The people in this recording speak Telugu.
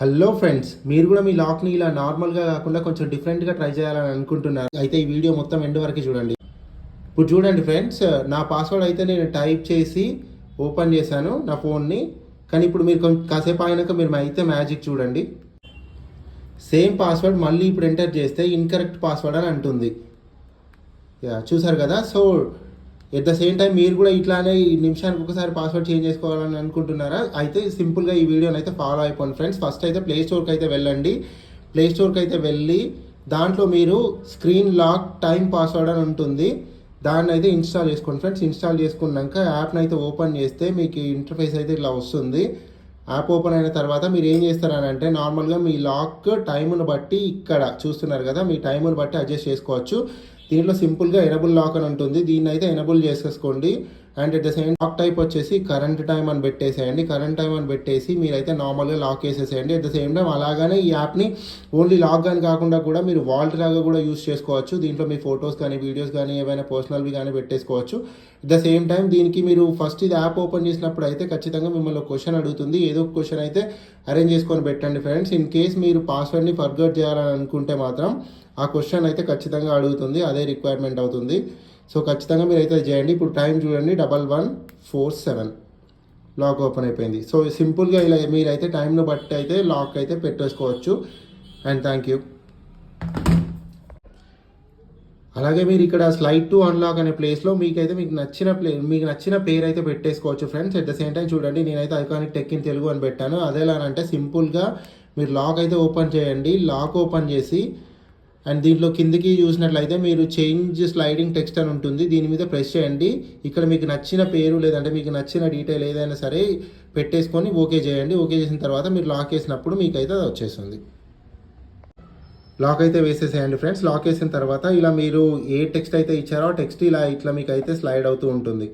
హలో ఫ్రెండ్స్, మీరు కూడా మీ లాక్ని ఇలా నార్మల్గా కాకుండా కొంచెం డిఫరెంట్గా ట్రై చేయాలని అనుకుంటున్నారు అయితే ఈ వీడియో మొత్తం ఎండ్ వరకు చూడండి. ఇప్పుడు చూడండి ఫ్రెండ్స్, నా పాస్వర్డ్ అయితే నేను టైప్ చేసి ఓపెన్ చేశాను నా ఫోన్ని. కానీ ఇప్పుడు మీరు కాసేపు అయినాక మీరు అయితే మ్యాజిక్ చూడండి. సేమ్ పాస్వర్డ్ మళ్ళీ ఇప్పుడు ఎంటర్ చేస్తే ఇన్కరెక్ట్ పాస్వర్డ్ అని అంటుంది. చూసారు కదా. So at the same time మీరు కూడా ఇట్లానే ఈ నిమిషానికి ఒకసారి పాస్వర్డ్ చేంజ్ చేసుకోవాలని అనుకుంటున్నారా? అయితే సింపుల్గా ఈ వీడియోని అయితే ఫాలో అయిపోండి ఫ్రెండ్స్. ఫస్ట్ అయితే ప్లే స్టోర్కి అయితే వెళ్ళండి. ప్లే స్టోర్కి అయితే వెళ్ళి దాంట్లో మీరు స్క్రీన్ లాక్ టైం పాస్వర్డ్ అని ఉంటుంది, దాన్ని అయితే ఇన్స్టాల్ చేసుకోండి ఫ్రెండ్స్. ఇన్స్టాల్ చేసుకున్నాక యాప్ని అయితే ఓపెన్ చేస్తే మీకు ఇంటర్ఫేస్ అయితే ఇట్లా వస్తుంది. యాప్ ఓపెన్ అయిన తర్వాత మీరు ఏం చేస్తారని అంటే నార్మల్గా మీ లాక్ టైమును బట్టి ఇక్కడ చూస్తున్నారు కదా, మీ టైమును బట్టి అడ్జస్ట్ చేసుకోవచ్చు. దీంట్లో సింపుల్గా ఎనబుల్ లాక్ అని ఉంటుంది, దీన్ని అయితే ఎనబుల్ చేసేసుకోండి. And at the same lock type వచ్చేసి కరెంట్ టైం అని పెట్టేసేయండి. కరెంట్ టైం అని పెట్టేసి మీరైతే నార్మల్గా లాక్ వేసేసేయండి. అట్ ద సేమ్ టైం అలాగనే ఈ యాప్ని ఓన్లీ లాక్ కానీ కాకుండా కూడా మీరు వాల్ట్ లాగా కూడా యూస్ చేసుకోవచ్చు. దీంట్లో మీ ఫొటోస్ కానీ వీడియోస్ కానీ ఏవైనా పర్సనల్వి కానీ పెట్టేసుకోవచ్చు. అట్ ద సేమ్ టైం దీనికి మీరు ఫస్ట్ ఇది యాప్ ఓపెన్ చేసినప్పుడు అయితే ఖచ్చితంగా మిమ్మల్ని ఒక క్వశ్చన్ అడుగుతుంది. ఏదో ఒక క్వశ్చన్ అయితే అరేంజ్ చేసుకొని పెట్టండి ఫ్రెండ్స్. ఇన్ కేస్ మీరు పాస్వర్డ్ని ఫర్గెట్ చేయాలని అనుకుంటే మాత్రం ఆ క్వశ్చన్ అయితే ఖచ్చితంగా అడుగుతుంది, అదే రిక్వైర్మెంట్ అవుతుంది. సో ఖచ్చితంగా మీరు అయితే చేయండి. ఇప్పుడు టైం చూడండి 1147 లాక్ ఓపెన్ అయిపోయింది. సో సింపుల్గా ఇలా మీరైతే టైంను బట్టి అయితే లాక్ అయితే పెట్టేసుకోవచ్చు. And thank you. అలాగే మీరు ఇక్కడ స్లైడ్ టు అన్లాక్ అనే ప్లేస్లో మీకు నచ్చిన పేరు అయితే పెట్టేసుకోవచ్చు friends. At the same time చూడండి, నేనైతే ఐకానిక్ టెక్ ఇన్ తెలుగు అని పెట్టాను. అదేలానంటే సింపుల్గా మీరు లాక్ అయితే ఓపెన్ చేయండి. లాక్ ఓపెన్ చేసి అండ్ దీంట్లో కిందికి చూసినట్లయితే మీరు చేంజ్ స్లైడింగ్ టెక్స్ట్ అని ఉంటుంది, దీని మీద ప్రెస్ చేయండి. ఇక్కడ మీకు నచ్చిన పేరు లేదంటే మీకు నచ్చిన డీటెయిల్ ఏదైనా సరే పెట్టేసుకొని ఓకే చేయండి. ఓకే చేసిన తర్వాత మీరు లాక్ వేసినప్పుడు మీకు అయితే అది వచ్చేస్తుంది. లాక్ అయితే వేసేసేయండి ఫ్రెండ్స్. లాక్ వేసిన తర్వాత ఇలా మీరు ఏ టెక్స్ట్ అయితే ఇచ్చారో ఆ టెక్స్ట్ ఇట్లా మీకు అయితే స్లైడ్ అవుతూ ఉంటుంది.